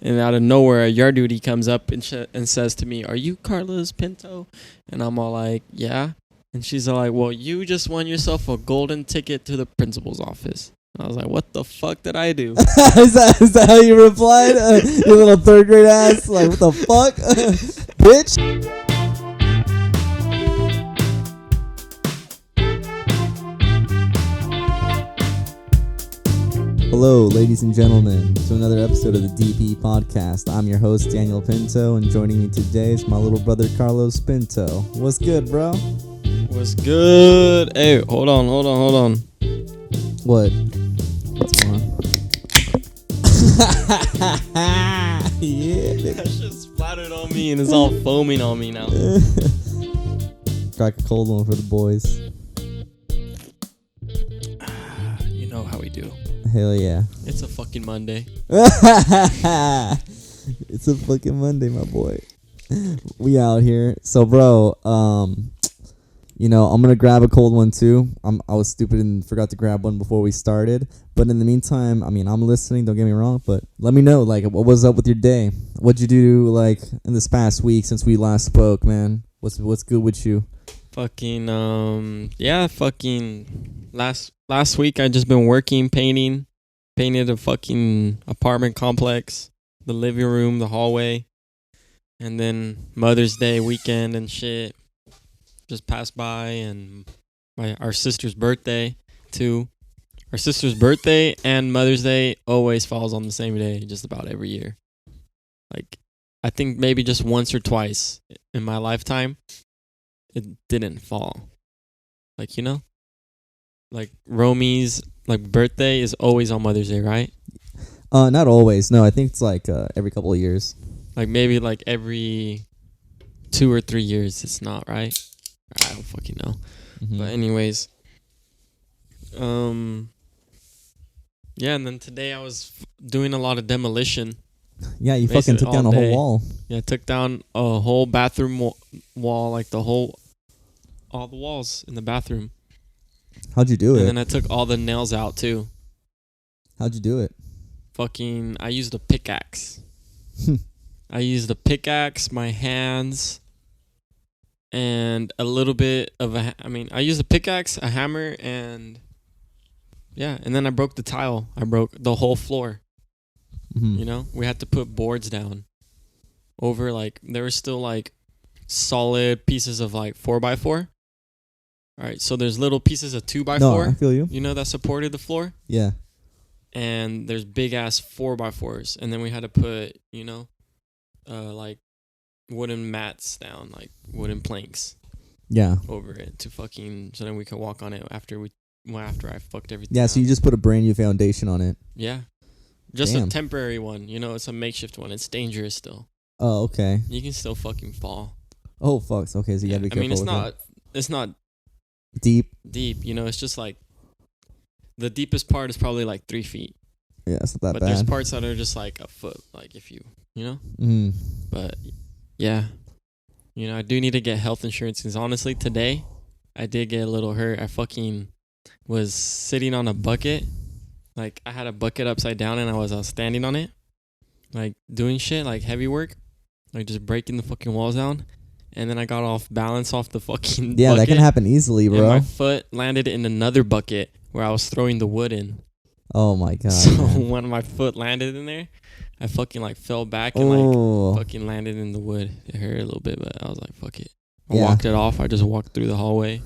And out of nowhere, a yard duty comes up and says to me, "Are you Carlos Pinto?" And I'm all like, "Yeah." And she's all like, "Well, you just won yourself a golden ticket to the principal's office." And I was like, "What the fuck did I do?" is that how you replied? You little third grade ass. Like, what the fuck? Bitch. Hello, ladies and gentlemen, to another episode of the DP Podcast. I'm your host, Daniel Pinto, and joining me today is my little brother, Carlos Pinto. What's good, bro? What's good? Hey, hold on. What? What's going on? Yeah. That shit splattered on me and it's all foaming on me now. Crack a cold one for the boys. You know how we do. Hell yeah. It's a fucking Monday. It's a fucking Monday, my boy. We out here. So, bro, I'm gonna grab a cold one too. I was stupid and forgot to grab one before we started. But in the meantime, I'm listening. Don't get me wrong. But let me know, like, what was up with your day? What'd you do, like, in this past week since we last spoke, man? What's good with you? Last week I just been working, painted a fucking apartment complex, the living room, the hallway, and then Mother's Day weekend and shit just passed by, and our sister's birthday too. Our sister's birthday and Mother's Day always falls on the same day, just about every year. Like, I think maybe just once or twice in my lifetime it didn't fall. Like, you know? Like, Romy's, like, birthday is always on Mother's Day, right? Not always. No, I think it's like every couple of years. Like, maybe like every 2 or 3 years it's not, right? I don't fucking know. Mm-hmm. But anyways, yeah, and then today I was doing a lot of demolition. Yeah, you fucking took down a whole wall. Yeah, I took down a whole bathroom wall, like all the walls in the bathroom. How'd you do it? And then I took all the nails out too. How'd you do it? I used a pickaxe. I used a pickaxe, my hands, and a little bit of I used a pickaxe, a hammer, and yeah, and then I broke the tile. I broke the whole floor. Mm-hmm. You know, we had to put boards down over, like, there were still like solid pieces of like 4x4. All right, so there's little pieces of 2x4. No, I feel you. You know, that supported the floor. Yeah. And there's big ass 4x4s, and then we had to put, like wooden mats down, like wooden planks. Yeah. Over it so then we could walk on it after I fucked everything. Yeah, up. so you just put a brand new foundation on it. Yeah. Just Damn. a temporary one, it's a makeshift one. It's dangerous still. Oh, okay. You can still fucking fall. Oh, fuck. Okay, so you gotta be careful. It's not deep. It's just like the deepest part is probably like 3 feet. Yeah, it's not that but bad. There's parts that are just like a foot, like if you know. Mm. But yeah, I do need to get health insurance because honestly, today I did get a little hurt. I fucking was sitting on a bucket. Like, I had a bucket upside down and I was standing on it, like doing shit, like heavy work, like just breaking the fucking walls down. And then I got off balance off the fucking bucket. That can happen easily, bro. And my foot landed in another bucket where I was throwing the wood in. Oh my god. So man. when my foot landed in there, I fucking like fell back and like fucking landed in the wood. It hurt a little bit, but I was like, fuck it. I walked it off. I just walked through the hallway.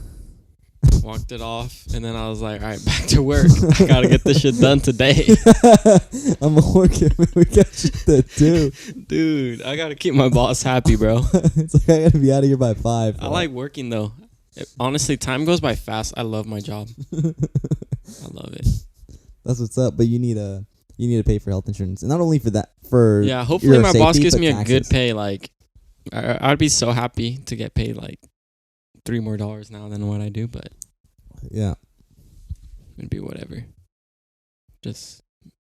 Walked it off, and then I was like, all right, back to work. I gotta get this shit done today. I'm working. We got shit to do. Dude, I gotta keep my boss happy, bro. It's like I gotta be out of here by 5. I like working, though. Honestly, time goes by fast. I love my job. I love it. That's what's up, but you need to pay for health insurance. And not only for that, yeah, hopefully my boss gives me taxes. A good pay. Like, I'd be so happy to get paid like $3 more now than what I do, but yeah, it'd be whatever. Just,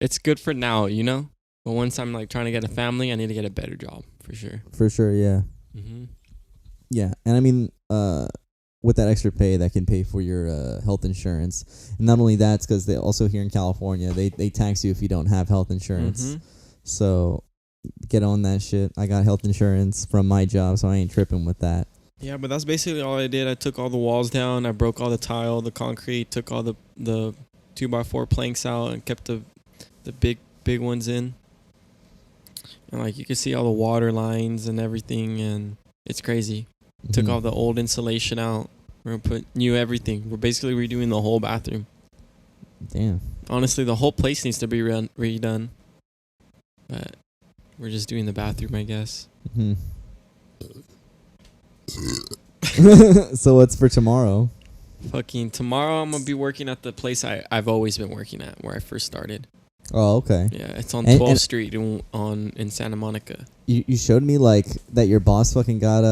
it's good for now, But once I'm like trying to get a family, I need to get a better job for sure. For sure, yeah. Mm-hmm. Yeah, and with that extra pay, that can pay for your health insurance. And not only that, it's because they also here in California, they tax you if you don't have health insurance. Mm-hmm. So get on that shit. I got health insurance from my job, so I ain't tripping with that. Yeah, but that's basically all I did. I took all the walls down. I broke all the tile, the concrete, took all the 2x4 planks out and kept the big ones in. And like you can see all the water lines and everything, and it's crazy. Took all the old insulation out. We're gonna put new everything. We're basically redoing the whole bathroom. Damn. Honestly, the whole place needs to be redone. But we're just doing the bathroom, I guess. Mm-hmm. So what's for tomorrow? Fucking tomorrow, I'm gonna be working at the place I've always been working at, where I first started. Oh, okay. Yeah, it's on And- 12th and- Street in Santa Monica. You showed me like that your boss fucking got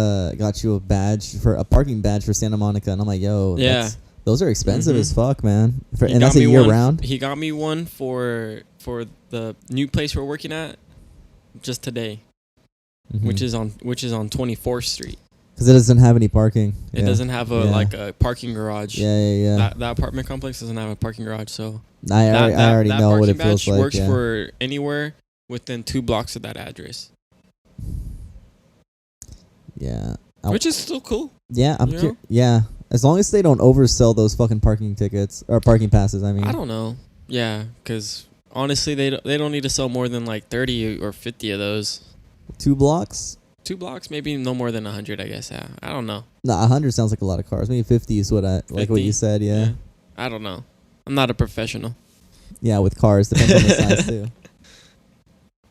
you a parking badge for Santa Monica, and I'm like, yo, Yeah. those are expensive Mhm. as fuck, man. He And that's got a me year one round. He got me one for the new place we're working at just today, which is on 24th Street. Because it doesn't have any parking. It doesn't have a parking garage. Yeah. That apartment complex doesn't have a parking garage, so I already that know what parking it feels badge like. works Yeah. for anywhere within 2 blocks of that address, Yeah. which is still cool. Yeah, You know? yeah. As long as they don't oversell those fucking parking tickets or parking passes, I mean. I don't know. Yeah, because honestly, they don't need to sell more than like 30 or 50 of those. 2 blocks? 2 blocks, maybe no more than 100, I guess. Yeah, I don't know. Nah, 100 sounds like a lot of cars. Maybe 50 is what what 50? you said. Yeah. I don't know. I'm not a professional. Yeah, with cars depends on the size too.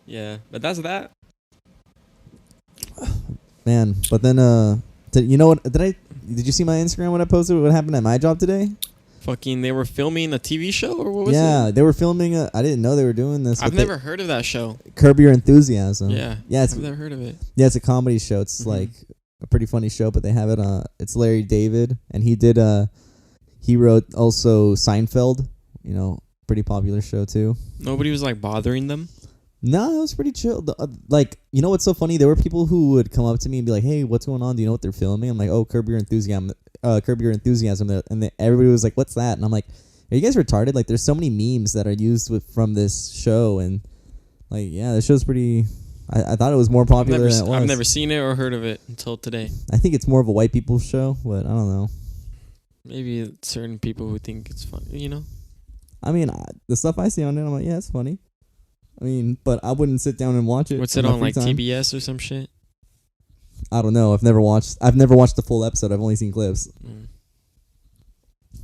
Yeah, but that's that. Man, but then you know what? Did you see my Instagram when I posted what happened at my job today? Fucking, they were filming a TV show, or what was it? Yeah, they were filming. I didn't know they were doing this. I've but never heard of that show. Curb Your Enthusiasm. Yeah. Yeah, I've never heard of it. Yeah, it's a comedy show. It's Mhm. like a pretty funny show, but they have it it's Larry David, and he wrote also Seinfeld, pretty popular show too. Nobody was like bothering them. No, it was pretty chill. Like, you know what's so funny? There were people who would come up to me and be like, "Hey, what's going on? Do you know what they're filming?" I'm like, "Oh, Curb Your Enthusiasm." And everybody was like, "What's that?" And I'm like, "Are you guys retarded? Like, there's so many memes that are used from this show, and like, yeah, the show's pretty. I thought it was more popular than it was. I've never seen it or heard of it until today. I think it's more of a white people show, but I don't know. Maybe certain people who think it's funny, I mean, the stuff I see on it, I'm like, yeah, it's funny. I mean, but I wouldn't sit down and watch it. What's it my on, free like time. TBS or some shit? I don't know. I've never watched the full episode. I've only seen clips. Mm.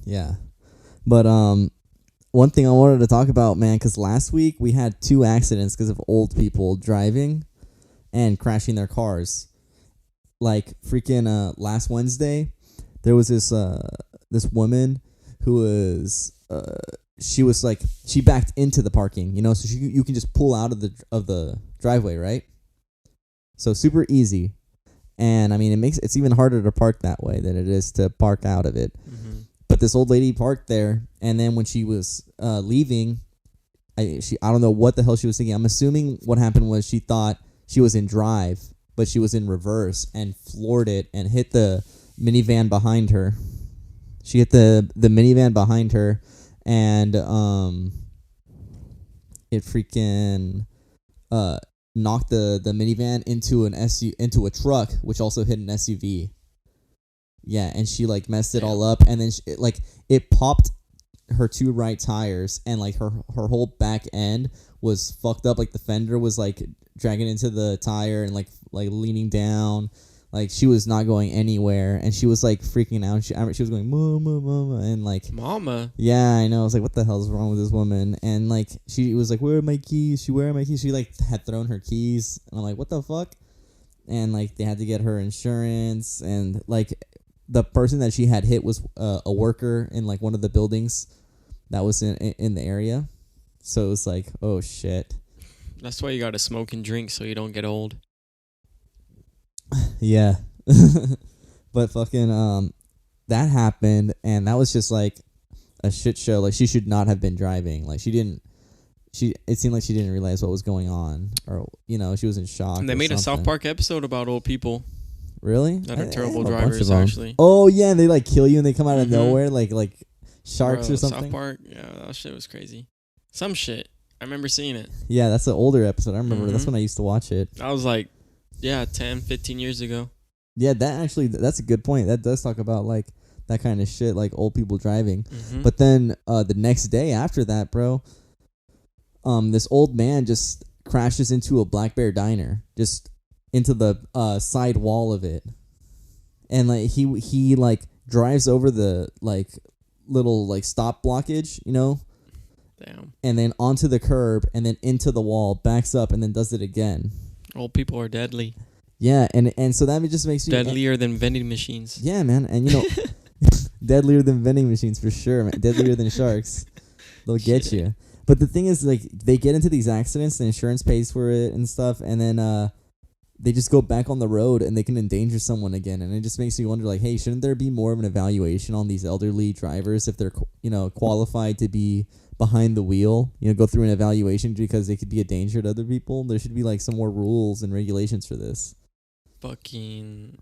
Yeah. But one thing I wanted to talk about, man, because last week we had 2 accidents because of old people driving and crashing their cars. Like freaking last Wednesday, there was this woman who was she backed into the parking, so you can just pull out of the driveway, right? So super easy. And I mean, it's even harder to park that way than it is to park out of it. Mm-hmm. But this old lady parked there, and then when she was leaving, I don't know what the hell she was thinking. I'm assuming what happened was she thought she was in drive, but she was in reverse and floored it and hit the minivan behind her. She hit the minivan behind her, and it freaking knocked the minivan into a truck, which also hit an SUV. Yeah, and she like messed it all up, and then it popped her 2 right tires, and like her whole back end was fucked up. Like the fender was like dragging into the tire and like leaning down. Like she was not going anywhere, and she was like freaking out. She was going mama, mama, and like Mama. yeah, I know. I was like, what the hell is wrong with this woman? And like she was like, where are my keys? She like had thrown her keys, and I'm like, what the fuck? And like they had to get her insurance, and like the person that she had hit was a worker in like one of the buildings that was in the area. So it was like, oh shit. That's why you gotta smoke and drink so you don't get old. Yeah. But fucking that happened, and that was just like a shit show. Like she should not have been driving. Like it seemed like she didn't realize what was going on, or she was in shock. And they made a South Park episode about old people Really? that are terrible I have a bunch of drivers, them. actually. Oh yeah, and they like kill you and they come out of Mhm. nowhere like sharks Bro, or something. South Park, yeah, that shit was crazy. Some shit. I remember seeing it. Yeah, that's an older episode. I remember. That's Mhm. when I used to watch it. I was like, 10, 15 years ago. Yeah, that's a good point. That does talk about like that kind of shit, like old people driving. Mhm. But then the next day after that, bro, this old man just crashes into a Black Bear diner, just into the side wall of it, and like he like drives over the like little like stop blockage, you know, Damn. and then onto the curb and then into the wall, backs up and then does it again. Old people are deadly. Yeah, and so that just makes you Deadlier than vending machines. Yeah, man, and you know, deadlier than vending machines for sure, man. Deadlier than sharks. They'll get Shit. you. But the thing is, like, they get into these accidents, the insurance pays for it and stuff, and then they just go back on the road and they can endanger someone again. And it just makes you wonder, like, hey, shouldn't there be more of an evaluation on these elderly drivers if they're, qualified to be behind the wheel? You know, go through an evaluation because they could be a danger to other people. There should be like some more rules and regulations for this. Fucking.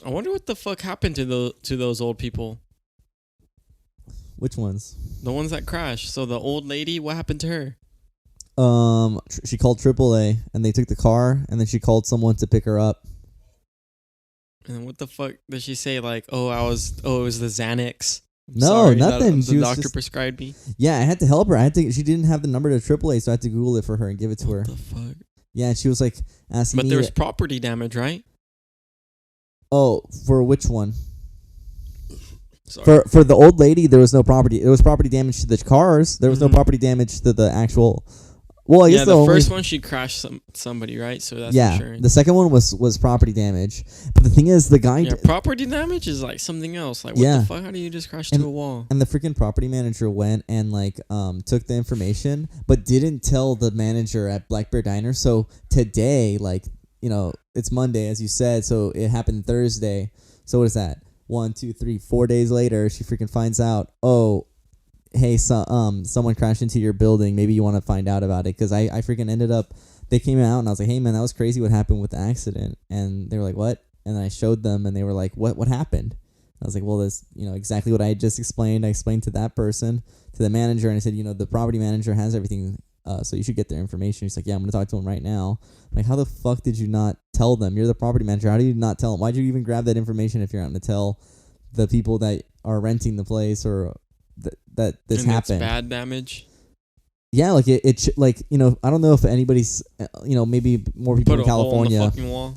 I wonder what the fuck happened to those old people. Which ones? The ones that crashed. So the old lady, what happened to her? She called AAA and they took the car and then she called someone to pick her up. And what the fuck did she say? Like, it was the Xanax. No, Sorry, nothing. The She was doctor just- prescribed me. Yeah, I had to help her. She didn't have the number to AAA, so I had to Google it for her and give it to her. What the fuck? Yeah, and she was like asking But me. there was property damage, right? Oh, for which one? Sorry. For the old lady, there was no property. There was property damage to the cars. There was no Mhm. property damage to the actual. Well, I guess the only, first one she crashed somebody, right? So that's yeah, insurance. the second one was property damage. But the thing is, the guy Yeah, property damage is like something else. Like, what Yeah. the fuck? How do you just crash And- to a wall? and the freaking property manager went and like took the information, but didn't tell the manager at Black Bear Diner. So today, like, you know, it's Monday as you said, so it happened Thursday. So what is that? 1, 2, 3, 4 days later, she freaking finds out. Oh, hey, someone crashed into your building. Maybe you want to find out about it, because I freaking ended up. They came out and I was like, hey man, that was crazy. What happened with the accident? And they were like, what? And then I showed them and they were like, what happened? I was like, well, this, exactly what I just explained. I explained to that person, to the manager, and I said, the property manager has everything, so you should get their information. He's like, yeah, I'm going to talk to him right now. I'm like, how the fuck did you not tell them? You're the property manager. How do you not tell them? Why'd you even grab that information if you're not going to tell the people that are renting the place or that this And happened? It's bad damage. Yeah, like I don't know if anybody's, maybe more people Put in a hole in the California. fucking wall.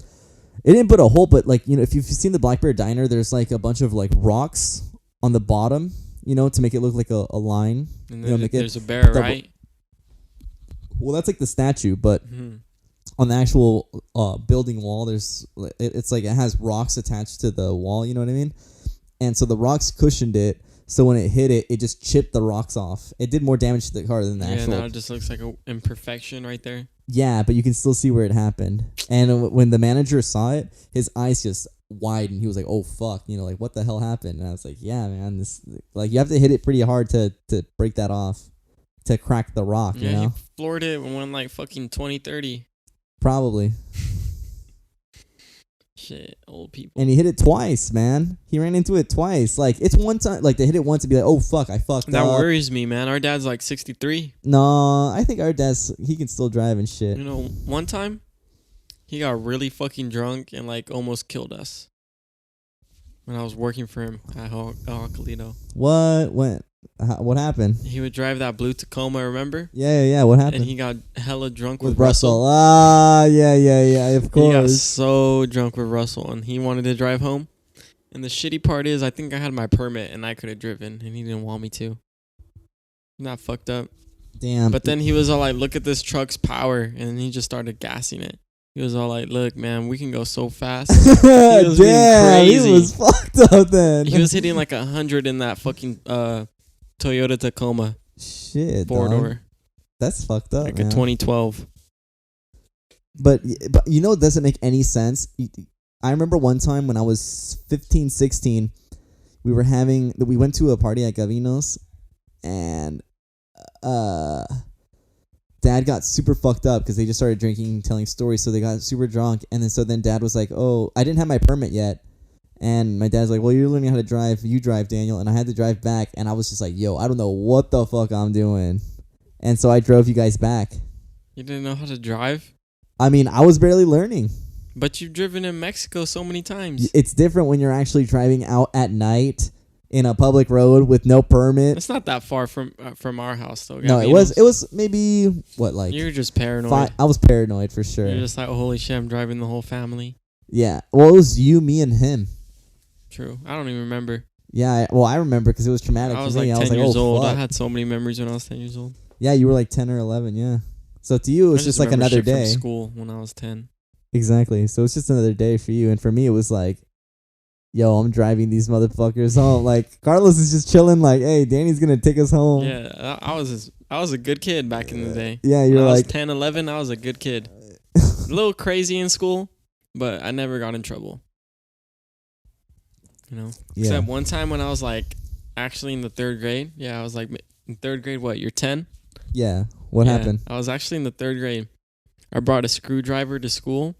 It didn't put a hole, but like, if you've seen the Black Bear Diner, there's like a bunch of like rocks on the bottom, to make it look like a line. And You know, then make it there's a bear, double- right? Well, that's like the statue, but Mhm. on the actual building wall, there's it's like it has rocks attached to the wall. You know what I mean? And so the rocks cushioned it. So when it hit it, it just chipped the rocks off. It did more damage to the car than the Yeah, actual. now it just looks like an imperfection right there. Yeah, but you can still see where it happened. And when the manager saw it, his eyes just widened. He was like, "Oh fuck," like what the hell happened? And I was like, "Yeah, man, this like you have to hit it pretty hard to break that off, to crack the rock." Yeah, You know, he floored it and went like fucking 20-30. probably. Shit, old people. And he hit it twice, man. He ran into it twice. Like it's one time, like they hit it once and be like, "Oh fuck, I fucked That up." worries me, man. Our dad's like 63. No, I think our dad's he can still drive and shit. You know, one time he got really fucking drunk and like almost killed us when I was working for him at Jocalito. What happened? He would drive that blue Tacoma, remember? Yeah. What happened? And he got hella drunk with with Russell. Russell. Ah, yeah. Of He got course. so drunk with Russell and he wanted to drive home. And the shitty part is I think I had my permit and I could have driven and he didn't want me to. Not fucked up. Damn. But then he was all like, look at this truck's power. And he just started gassing it. He was all like, look, man, we can go so fast. was being Damn, crazy. he was fucked up then. He was hitting like 100 in that fucking Toyota Tacoma shit, four dog. door. That's fucked up, Like man. a 2012. But it doesn't make any sense. I remember one time when I was 15, 16, we went to a party at Gavino's, and Dad got super fucked up because they just started drinking, telling stories, so they got super drunk, and then Dad was like, "Oh, I didn't have my permit yet," and my dad's like, "Well, you're learning how to drive. You drive, Daniel," and I had to drive back, and I was just like, "Yo, I don't know what the fuck I'm doing." and so I drove you guys back. You didn't know how to drive? I mean, I was barely learning. But you've driven in Mexico so many times. It's different when you're actually driving out at night in a public road with no permit. It's not that far from our house, though. No, it was maybe, what, like... You're just paranoid. I was paranoid for sure. You're just like, holy shit, I'm driving the whole family. Yeah. Well, it was you, me, and him. True. I don't even remember. Yeah, I remember because it was traumatic I was for me. like 10 years old. Fuck. I had so many memories when I was 10 years old. Yeah, you were like 10 or 11, yeah. So to you, it was just like remember another shit day. from school when I was 10. Exactly. So it's just another day for you. And for me, it was like, yo, I'm driving these motherfuckers home. Like, Carlos is just chilling like, hey, Danny's going to take us home. Yeah, I was a good kid back in the day. Yeah, you're when like... I was 10, 11, I was a good kid. A little crazy in school, but I never got in trouble. You know? Yeah. Except one time when I was like actually in the 3rd grade. Yeah, I was like in 3rd grade, what, you're 10? Yeah. What happened? I was actually in the 3rd grade. I brought a screwdriver to school,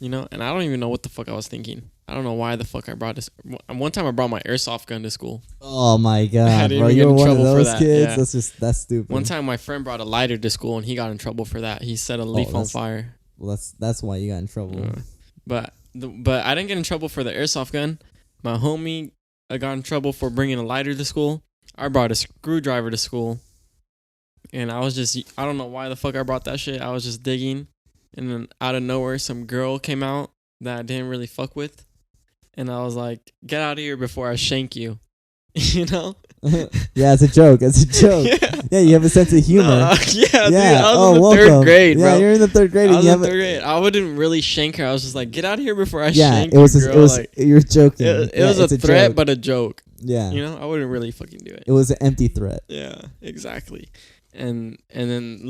you know, and I don't even know what the fuck I was thinking. I don't know why the fuck I brought this. One time I brought my airsoft gun to school. Oh my god, didn't bro! even You get were in one of trouble for those that, kids. yeah. That's stupid. One time my friend brought a lighter to school and he got in trouble for that. He set a leaf on fire. Well, that's why you got in trouble. But I didn't get in trouble for the airsoft gun. My homie got in trouble for bringing a lighter to school. I brought a screwdriver to school. And I don't know why the fuck I brought that shit. I was just digging. And then out of nowhere, some girl came out that I didn't really fuck with. And I was like, get out of here before I shank you. You know? Yeah, it's a joke. It's a joke. Yeah, you have a sense of humor. Yeah, dude. I was in the welcome. 3rd grade, bro. Yeah, you're in the 3rd grade. I was in 3rd grade. I wouldn't really shank her. I was just like, get out of here before I shank you, girl. You're joking. It was a threat, joke. But a joke. Yeah. You know, I wouldn't really fucking do it. It was an empty threat. Yeah, exactly. And then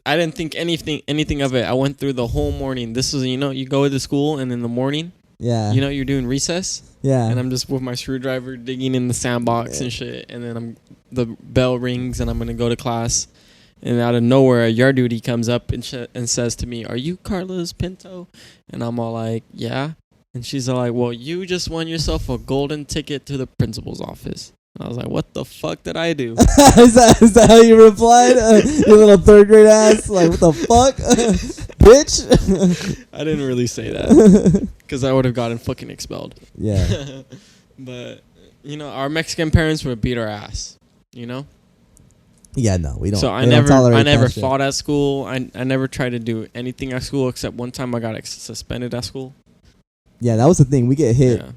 I didn't think anything of it. I went through the whole morning. This was, you know, you go to school and in the morning, yeah, you know, you're doing recess. Yeah. And I'm just with my screwdriver digging in the sandbox and shit. And then the bell rings and I'm gonna go to class. And out of nowhere, a yard duty comes up and says to me, "Are you Carlos Pinto?" And I'm all like, "Yeah." And she's all like, "Well, you just won yourself a golden ticket to the principal's office." And I was like, what the fuck did I do? is that how you replied? You little 3rd grade ass? Like, what the fuck? Bitch? I didn't really say that. Because I would have gotten fucking expelled. Yeah. But, you know, our Mexican parents would beat our ass. You know? Yeah, no, we don't. So I never fought at school. I never tried to do anything at school except one time I got suspended at school. Yeah, that was the thing. We get hit. Yeah.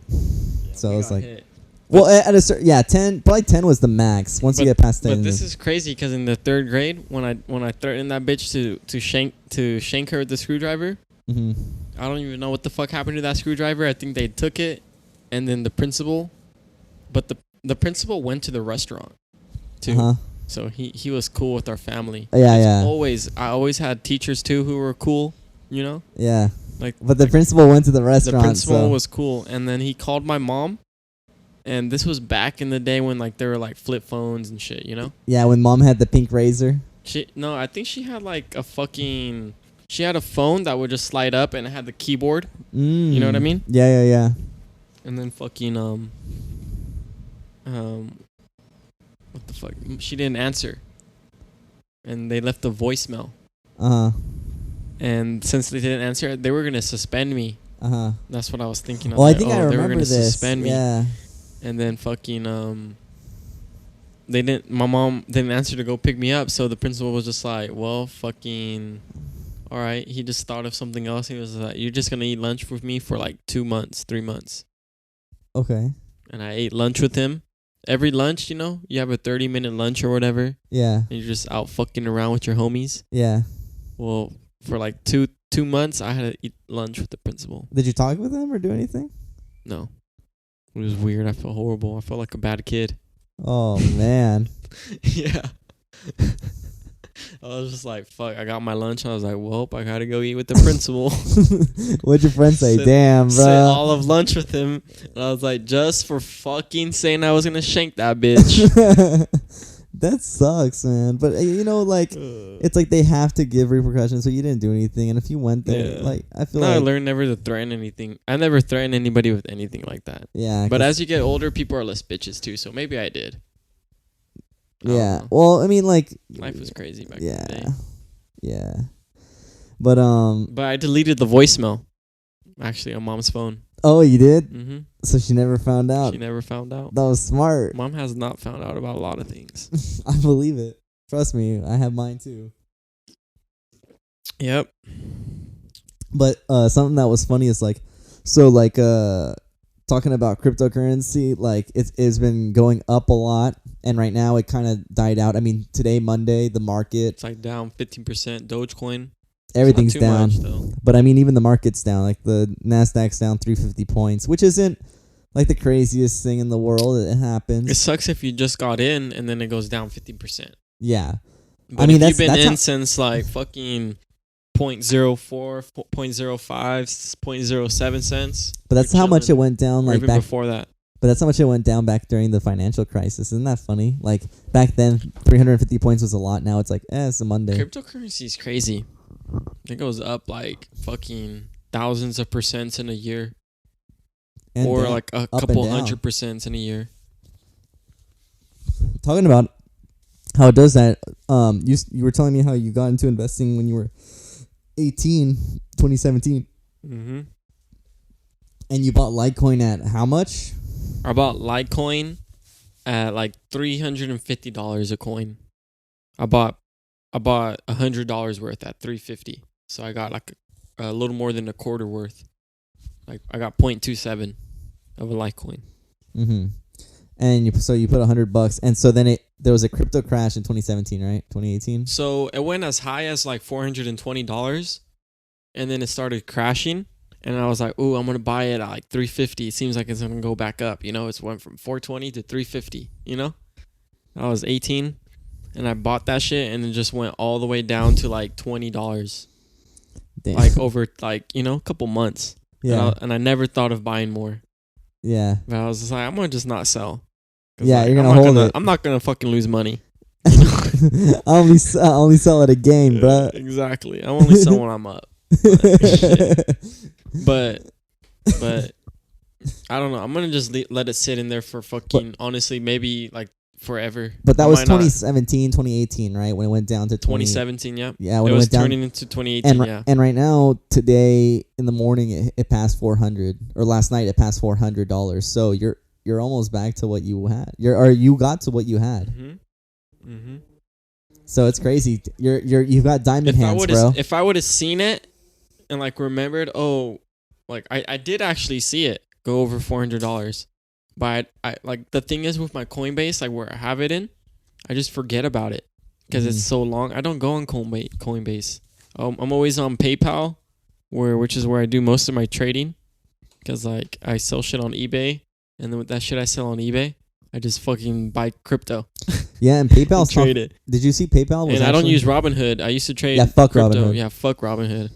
So it's like... hit. Well, at a certain 10 was the max. Once you get past 10. But this is crazy because in the 3rd grade, when I threatened that bitch to shank her with the screwdriver, mm-hmm. I don't even know what the fuck happened to that screwdriver. I think they took it, and then the principal went to the restaurant too. Uh-huh. So he was cool with our family. Yeah. I always had teachers too who were cool. You know. Yeah. But the principal went to the restaurant. The principal was cool, and then he called my mom. And this was back in the day when like there were like flip phones and shit, you know? Yeah, when mom had the pink razor. I think she had like she had a phone that would just slide up and it had the keyboard. You know what I mean? Yeah. And then fucking what the fuck? She didn't answer. And they left a voicemail. Uh-huh. And since they didn't answer, they were gonna suspend me. Uh-huh. That's what I was thinking. I think I remember they were gonna this. suspend me. Yeah. And then fucking my mom didn't answer to go pick me up, so the principal was just like, well, fucking all right. He just thought of something else. He was like, you're just gonna eat lunch with me for like 2 months, 3 months. Okay. And I ate lunch with him. Every lunch, you know, you have a 30-minute lunch or whatever. Yeah. And you're just out fucking around with your homies. Yeah. Well, for like two months, I had to eat lunch with the principal. Did you talk with him or do anything? No. It was weird. I felt horrible. I felt like a bad kid. Oh, man. Yeah. I was just like, fuck, I got my lunch. I was like, well, I got to go eat with the principal. What'd your friend say? Damn, bro. Sit all of lunch with him. And I was like, just for fucking saying I was going to shank that bitch. That sucks, man. But, you know, like, it's like they have to give repercussions, so you didn't do anything. And if you went there, like, I feel like... I learned never to threaten anything. I never threatened anybody with anything like that. Yeah. But as you get older, people are less bitches, too. So maybe I did. don't Yeah. know. Well, I mean, like, Life was crazy back in yeah, the day. yeah. But But I deleted the voicemail, actually, on mom's phone. oh, you did? Mm-hmm. So she never found out. She never found out. That was smart. Mom has not found out about a lot of things. I believe it. Trust me, I have mine too. Yep. But something that was funny is like, so like talking about cryptocurrency, like it's been going up a lot, and right now it kind of died out. I mean, today Monday, the market, It's like down 15%. Dogecoin. everything's It's not too down. much, though. But I mean, even the market's down. Like the Nasdaq's down 350 points, which isn't like the craziest thing in the world. It happens. It sucks if you just got in and then it goes down 15%. Yeah. But I mean, if you've been that's in how- since like fucking 0.04, 0.05, 0.07 cents. But that's you're how much it chilling. went down. Or Like even back. before that. But that's how much it went down back during the financial crisis. Isn't that funny? Like back then, 350 points was a lot. Now it's like, it's a Monday. Cryptocurrency is crazy. It goes up like fucking thousands of percents in a year. And or down. like a and couple down. 100% in a year. Talking about how it does that. You were telling me how you got into investing when you were 18, 2017, Mm-hmm. and you bought Litecoin at how much? I bought Litecoin at like $350 a coin. I bought $100 worth at $350. So I got like a little more than a quarter worth. Like I got 0.27 of a Litecoin. Mm-hmm. And you put $100, and so then there was a crypto crash in 2017, right? 2018. So it went as high as like $420, and then it started crashing. And I was like, "Ooh, I'm gonna buy it at like $350. It seems like it's gonna go back up. You know, it's went from $420 to $350. You know, I was 18, and I bought that shit, and it just went all the way down to like $20, Damn. like over like a couple months. yeah, And I never thought of buying more. yeah, But I was just like, I'm gonna just not sell. 'Cause, yeah. like, You're I'm gonna not hold gonna, it. I'm not gonna fucking lose money. I only sell at a game, bro. Exactly. I only sell when I'm up. But I don't know. I'm gonna just let it sit in there for fucking honestly maybe like forever. But that I was might not. 2017, 2018, right? When it went down to 2017. Yeah. Yeah, It when it was went down. turning into 2018. And Yeah. and right now, today in the morning, it passed 400. Or last night, it passed $400. So you're almost back to what you had. You got to what you had. Mm-hmm. Mm-hmm. So it's crazy. You've got diamond hands, bro. If I would have seen it and like remembered, like I did actually see it go over $400, but I like the thing is with my Coinbase, like where I have it in, I just forget about it because it's so long. I don't go on Coinbase. I'm always on PayPal, which is where I do most of my trading, because like I sell shit on eBay, and then with that shit I sell on eBay, I just fucking buy crypto. Yeah, and PayPal Trade it. Did you see PayPal? Was And I don't actually- use Robinhood. I used to trade. Yeah, fuck crypto. Robinhood. Yeah, fuck Robinhood. I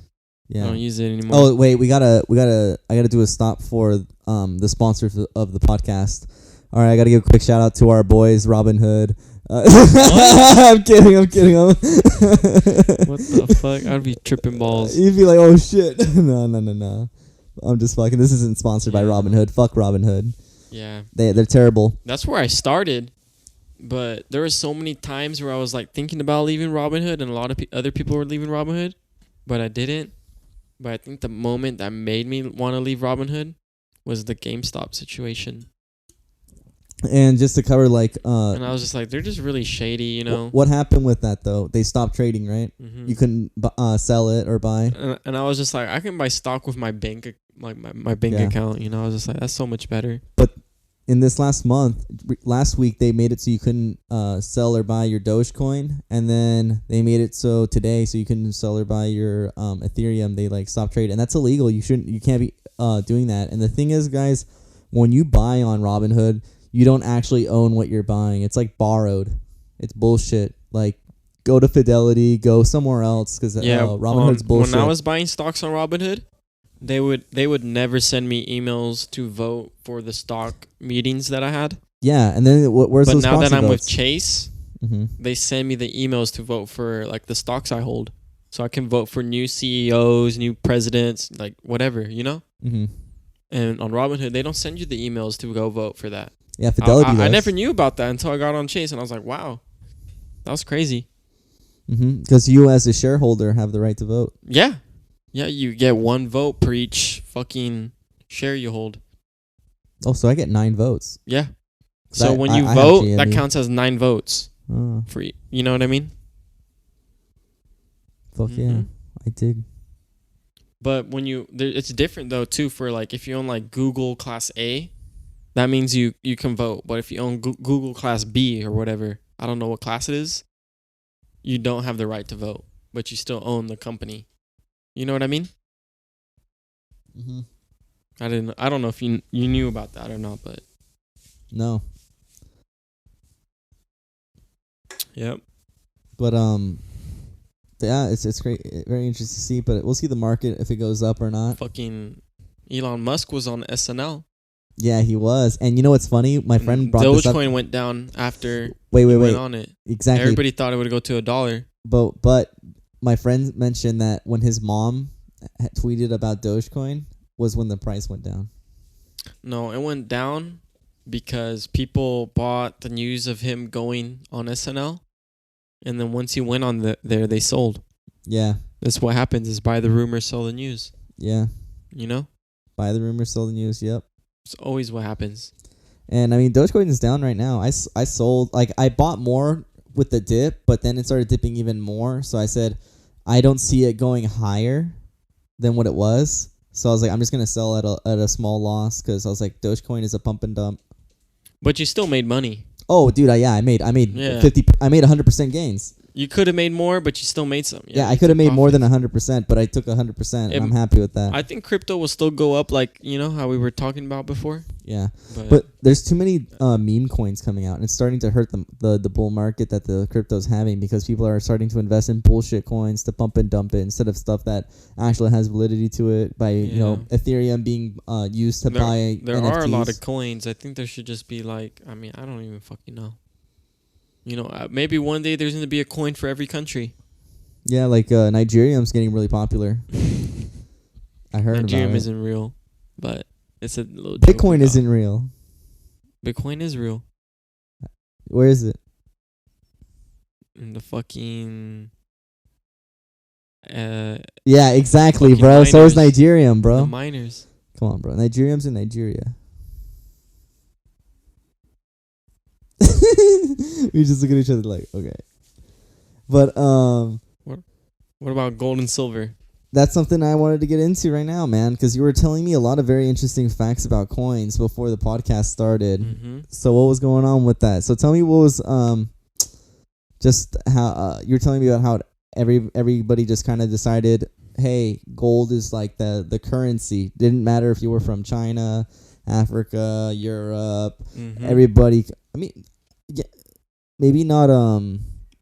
Yeah. don't use it anymore. Oh wait, I gotta do a stop for the sponsor of the podcast. All right, I gotta give a quick shout out to our boys, Robin Hood. I'm kidding. What the fuck? I'd be tripping balls. You'd be like, oh shit. No. I'm just fucking. This isn't sponsored by Yeah. Robin Hood. Fuck Robin Hood. Yeah, They're terrible. that's where I started. But there were so many times where I was like thinking about leaving Robinhood, and a lot of other people were leaving Robinhood, but I didn't. But I think the moment that made me want to leave Robinhood was the GameStop situation, And just to cover like and I was just like, they're just really shady, you know. what happened with that though? They stopped trading, right? Mm-hmm. You couldn't sell it or buy. And I was just like, I can buy stock with my bank, like my bank Yeah. account. You know, I was just like, that's so much better. In this last week, they made it so you couldn't sell or buy your Dogecoin, and then they made it so today so you couldn't sell or buy your Ethereum. They like stopped trading, and that's illegal. You can't be doing that. And the thing is, guys, when you buy on Robinhood, you don't actually own what you're buying. It's like borrowed. It's bullshit. Like go to Fidelity, go somewhere else because Robinhood's bullshit. When I was buying stocks on Robinhood, they would never send me emails to vote for the stock meetings that I had. Yeah, and then where's But those now that proxy I'm with votes? Chase, they send me the emails to vote for like the stocks I hold, so I can vote for new CEOs, new presidents, like whatever, you know. Mm-hmm. And on Robinhood, they don't send you the emails to go vote for that. Yeah, Fidelity. I does. never knew about that until I got on Chase, and I was like, wow. That was crazy. Because you as a shareholder have the right to vote. Yeah. Yeah, you get 1 vote per each fucking share you hold. Oh, so I get 9 votes. Yeah. So when you I have vote, GME. that counts as 9 votes. Oh, For you know what I mean? fuck yeah. I dig. But when it's different though too. For like if you own like Google Class A, that means you can vote. But if you own Google Class B or whatever, I don't know what class it is, you don't have the right to vote. But you still own the company. You know what I mean? I don't know if you knew about that or not, but No. yep. But yeah, it's great, very interesting to see. But we'll see the market if it goes up or not. Fucking Elon Musk was on SNL. Yeah, he was. And you know what's funny? My friend brought this up. Dogecoin went down after Wait. went on it. Exactly. Everybody thought it would go to $1. But my friend mentioned that when his mom had tweeted about Dogecoin was when the price went down. No, it went down because people bought the news of him going on SNL, and then once he went on there, they sold. Yeah. That's what happens: is buy the rumor, sell the news. Yeah. You know, Buy the rumor, sell the news. Yep. it's always what happens. And I mean, Dogecoin is down right now. I sold, like, I bought more with the dip, but then it started dipping even more. So I said, I don't see it going higher than what it was. So I was like, I'm just gonna sell at a small loss because I was like, Dogecoin is a pump and dump. But you still made money. Oh, dude, I made Yeah. 100% gains. You could have made more, but you still made some. Yeah, I you could have took made more than profits. 100%, but I took 100%, and I'm happy with that. I think crypto will still go up, like you know how we were talking about before. Yeah, but there's too many meme coins coming out, and it's starting to hurt the bull market that the crypto's having because people are starting to invest in bullshit coins to pump and dump it instead of stuff that actually has validity to it. By you know, Ethereum being used to buy. There NFTs. are a lot of coins. I think there should just be like, I mean, I don't even fucking know. You know, maybe one day there's going to be a coin for every country. Yeah, like Nigerium's getting really popular. I heard Nigerium about it. isn't real, but it's a little joke Bitcoin we got. isn't real. Bitcoin is real. Where is it? In the fucking Yeah, exactly, fucking bro. So is miners. Nigerium, bro. the miners. Come on, bro. Nigerium's in Nigeria. We just look at each other like, okay. But What about gold and silver? that's something I wanted to get into right now, man, because you were telling me a lot of very interesting facts about coins before the podcast started. Mm-hmm. So what was going on with that? So tell me what was just how you were telling me about how everybody just kind of decided, hey, gold is like the currency. Didn't matter if you were from China, Africa, Europe, everybody. I mean, yeah, maybe not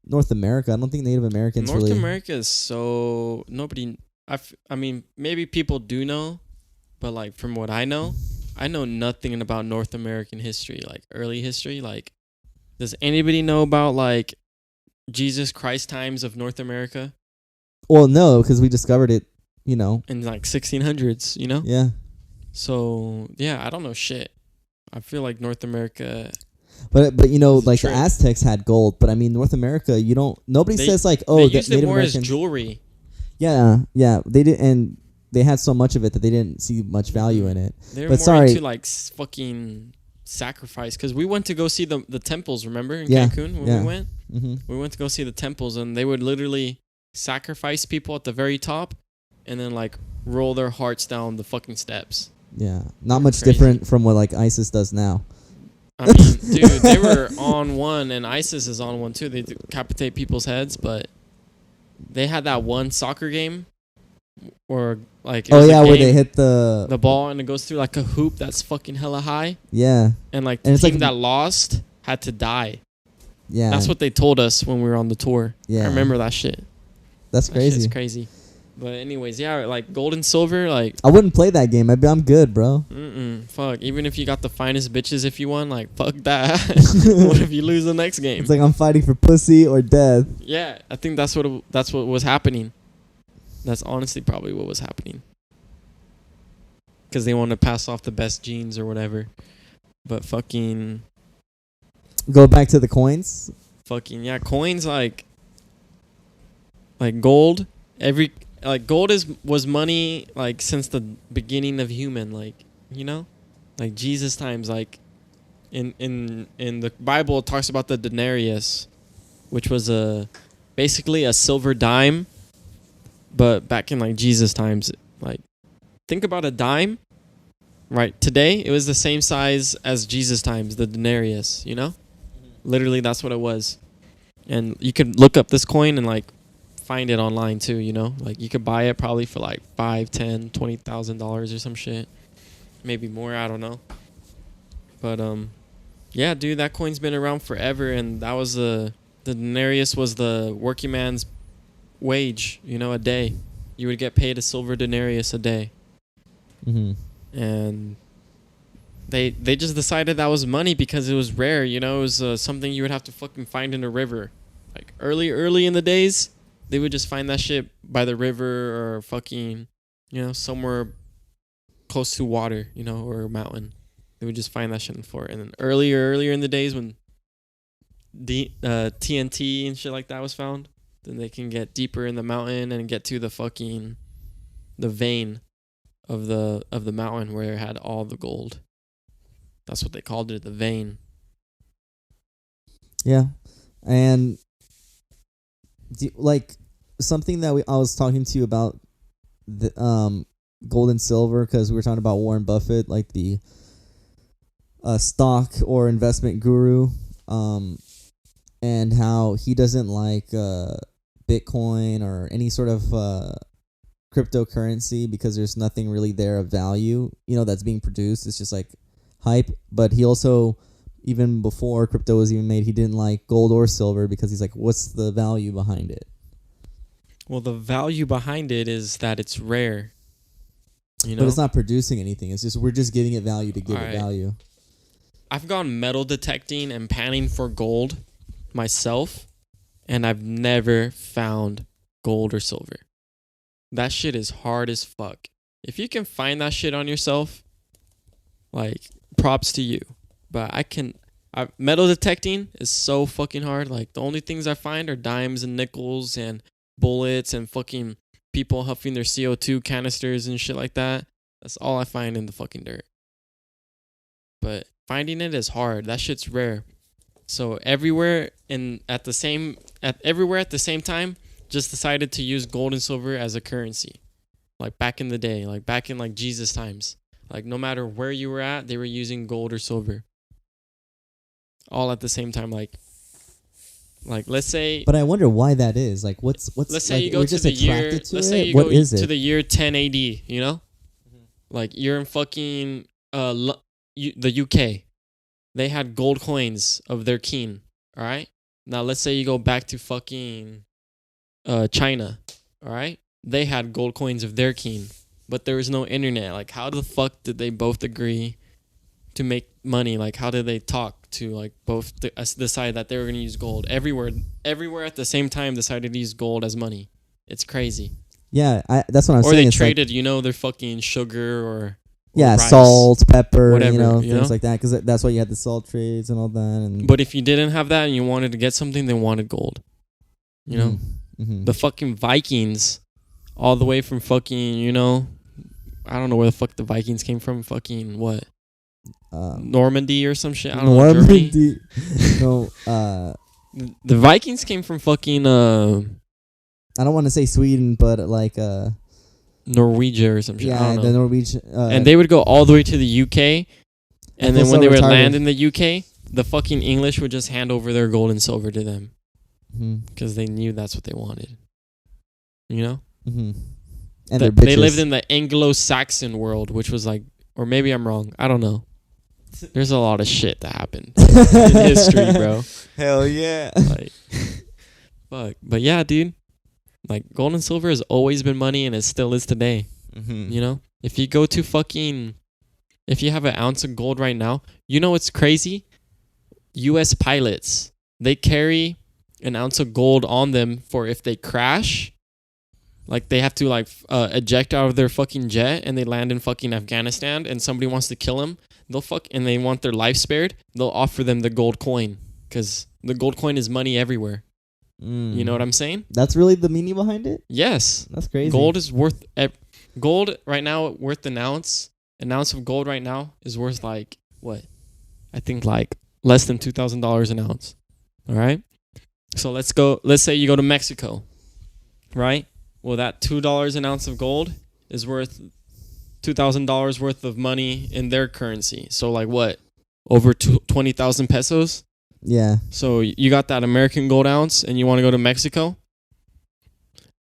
North America. I don't think Native Americans North really. America is so nobody. I mean, maybe people do know, but like from what I know nothing about North American history, like early history. Like, does anybody know about like Jesus Christ times of North America? Well, no, because we discovered it, you know. In like 1600s, you know? Yeah. So, yeah, I don't know shit. I feel like North America... But you know, It's a like the trick. Aztecs had gold, but I mean, North America, you don't... Nobody says like, oh, they the used it Native more as Americans... jewelry. Yeah, they did, and they had so much of it that they didn't see much value in it. They were But more sorry. into like fucking sacrifice. Because we went to go see the temples, remember? In Yeah, Cancun when yeah. we went? Mm-hmm. We went to go see the temples, and they would literally sacrifice people at the very top and then like roll their hearts down the fucking steps. Yeah, not They're much crazy. different from what like ISIS does now. I mean, dude, they were on one, and ISIS is on one too. They decapitate people's heads, but they had that one soccer game or like it Oh was a yeah, where game, they hit the ball and it goes through like a hoop that's fucking hella high, yeah, and like And the it's team like- that lost had to die. yeah. That's what they told us when we were on the tour. Yeah. I remember that shit. That's That shit's crazy. crazy. But anyways, yeah, like gold and silver, like I wouldn't play that game. I'm good, bro. fuck. Even if you got the finest bitches, if you won, like fuck that. What if you lose the next game? It's like I'm fighting for pussy or death. Yeah, I think that's what was happening. That's honestly probably what was happening. Because they want to pass off the best genes or whatever. But fucking Go back to the coins. fucking yeah, coins like gold. Gold was money like since the beginning of human, like, you know, like Jesus times. Like in the Bible, it talks about the denarius, which was basically a silver dime, but back in like Jesus times. Like, think about a dime, right? Today it was the same size as Jesus times, the denarius, you know. Literally, that's what it was. And you could look up this coin and like find it online too, you know. Like, you could buy it probably for like $5, $10, $20,000 or some shit, maybe more. I don't know. But yeah, dude, that coin's been around forever, and that was the denarius was the working man's wage, you know, a day. You would get paid a silver denarius a day. Mm-hmm. And they just decided that was money because it was rare, you know. It was something you would have to fucking find in a river. Like early in the days, they would just find that shit by the river or fucking, you know, somewhere close to water, you know, or a mountain. They would just find that shit in the floor. And then earlier in the days when the TNT and shit like that was found, then they can get deeper in the mountain and get to the vein of the mountain where it had all the gold. That's what they called it, the vein. Yeah, and like something that I was talking to you about the gold and silver, because we were talking about Warren Buffett, like the stock or investment guru, and how he doesn't like Bitcoin or any sort of cryptocurrency because there's nothing really there of value, you know, that's being produced. It's just like hype. But he also, even before crypto was even made, he didn't like gold or silver because he's like, what's the value behind it? Well, the value behind it is that it's rare. You know? But it's not producing anything. It's just, we're just giving it value to give it value. I've gone metal detecting and panning for gold myself, and I've never found gold or silver. That shit is hard as fuck. If you can find that shit on yourself, like, props to you. But metal detecting is so fucking hard. Like, the only things I find are dimes and nickels and bullets and fucking people huffing their CO2 canisters and shit like that. That's all I find in the fucking dirt. But finding it is hard. That shit's rare. So everywhere at the same time, just decided to use gold and silver as a currency. Like back in the day, like back in like Jesus times. Like no matter where you were at, they were using gold or silver. All at the same time, like let's say. But I wonder why that is. Like what's let's say like, you go to the year. Let's say you what go is to it? the year 10 AD. You know, like you're in fucking the UK. They had gold coins of their king. All right. Now let's say you go back to fucking China. All right. They had gold coins of their king, but there was no internet. Like, how the fuck did they both agree to make money? Like, how did they talk to like both decide that they were going to use gold? Everywhere at the same time decided to use gold as money. It's crazy. Yeah, that's what I'm or saying. Or they it's traded, like, you know, their fucking sugar or rice, salt, pepper, whatever, you know, things like that. Because that's why you had the salt trades and all that. And but if you didn't have that and you wanted to get something, they wanted gold. You know, mm-hmm. The fucking Vikings, all the way from fucking, you know, I don't know where the fuck the Vikings came from. Fucking what? Normandy or some shit. I don't know. Normandy. No. The Vikings came from fucking. I don't want to say Sweden, but like Norwegia or some shit. Yeah, I don't know. the Norwegian. And they would go all the way to the UK, and then when they would land in the UK, the fucking English would just hand over their gold and silver to them because they knew that's what they wanted. You know. Mm-hmm. And they lived in the Anglo-Saxon world, which was like, or maybe I'm wrong. I don't know. There's a lot of shit that happened in history, bro. Hell yeah. Like, fuck. But yeah, dude. Like, gold and silver has always been money, and it still is today. Mm-hmm. You know? If you go to if you have an ounce of gold right now, you know what's crazy? U.S. pilots, they carry an ounce of gold on them for if they crash. Like, they have to, like, eject out of their fucking jet, and they land in fucking Afghanistan, and somebody wants to kill them. And they want their life spared. They'll offer them the gold coin because the gold coin is money everywhere. Mm. You know what I'm saying? That's really the meaning behind it? Yes. That's crazy. Gold is worth gold right now worth an ounce. An ounce of gold right now is worth like what? I think like less than $2,000 an ounce. All right. So let's say you go to Mexico, right? Well, that $2 an ounce of gold is worth $2,000 worth of money in their currency. So like what? Over 20,000 pesos? Yeah. So you got that American gold ounce and you want to go to Mexico?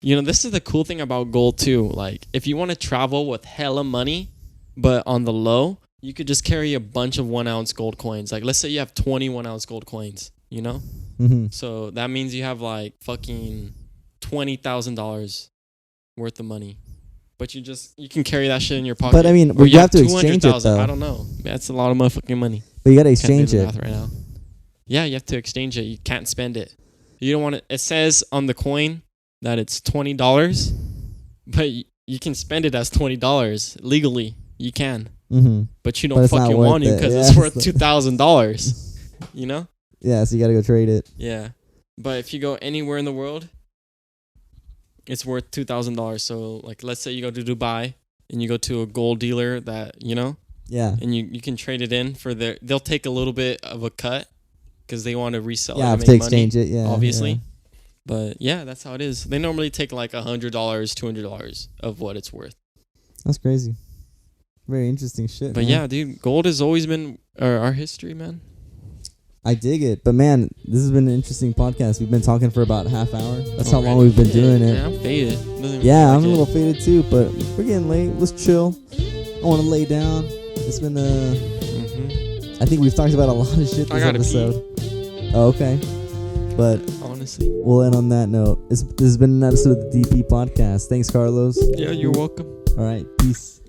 You know, this is the cool thing about gold too. Like if you want to travel with hella money, but on the low, you could just carry a bunch of 1 ounce gold coins. Like let's say you have 20 1 ounce gold coins, you know? Mm-hmm. So that means you have like fucking $20,000 worth of money. But you can carry that shit in your pocket. But I mean, or you have to exchange it though. I don't know. That's a lot of motherfucking money. But you gotta Can't do exchange the it. math right now. Yeah, you have to exchange it. You can't spend it. You don't want to. It says on the coin that it's $20, but you can spend it as $20 legally. You can, Mm-hmm. but you But don't it's not fucking worth want to it. because Yeah, it's worth it's $2,000. You know? Yeah, so you gotta go trade it. Yeah, but if you go anywhere in the world, it's worth $2,000. So, like, let's say you go to Dubai and you go to a gold dealer that Yeah. and you can trade it in for they'll take a little bit of a cut because they want to resell Yeah, it have to to make money, exchange it. Yeah. obviously. Yeah. But yeah, that's how it is. They normally take like $100, $200 of what it's worth. That's crazy. Very interesting shit. But man. yeah, dude, gold has always been our history, man. I dig it. But man, this has been an interesting podcast. We've been talking for about a half hour. That's how long Already? we've been doing it. Yeah, I'm faded. Doesn't even Yeah, feel I'm a like little it. faded too, but we're getting late. Let's chill. I want to lay down. It's been Mhm. I think we've talked about a lot of shit I this gotta episode. Oh, okay. But Honestly. we'll end on that note. This has been an episode of the DP Podcast. Thanks, Carlos. Yeah, you're welcome. All right. Peace.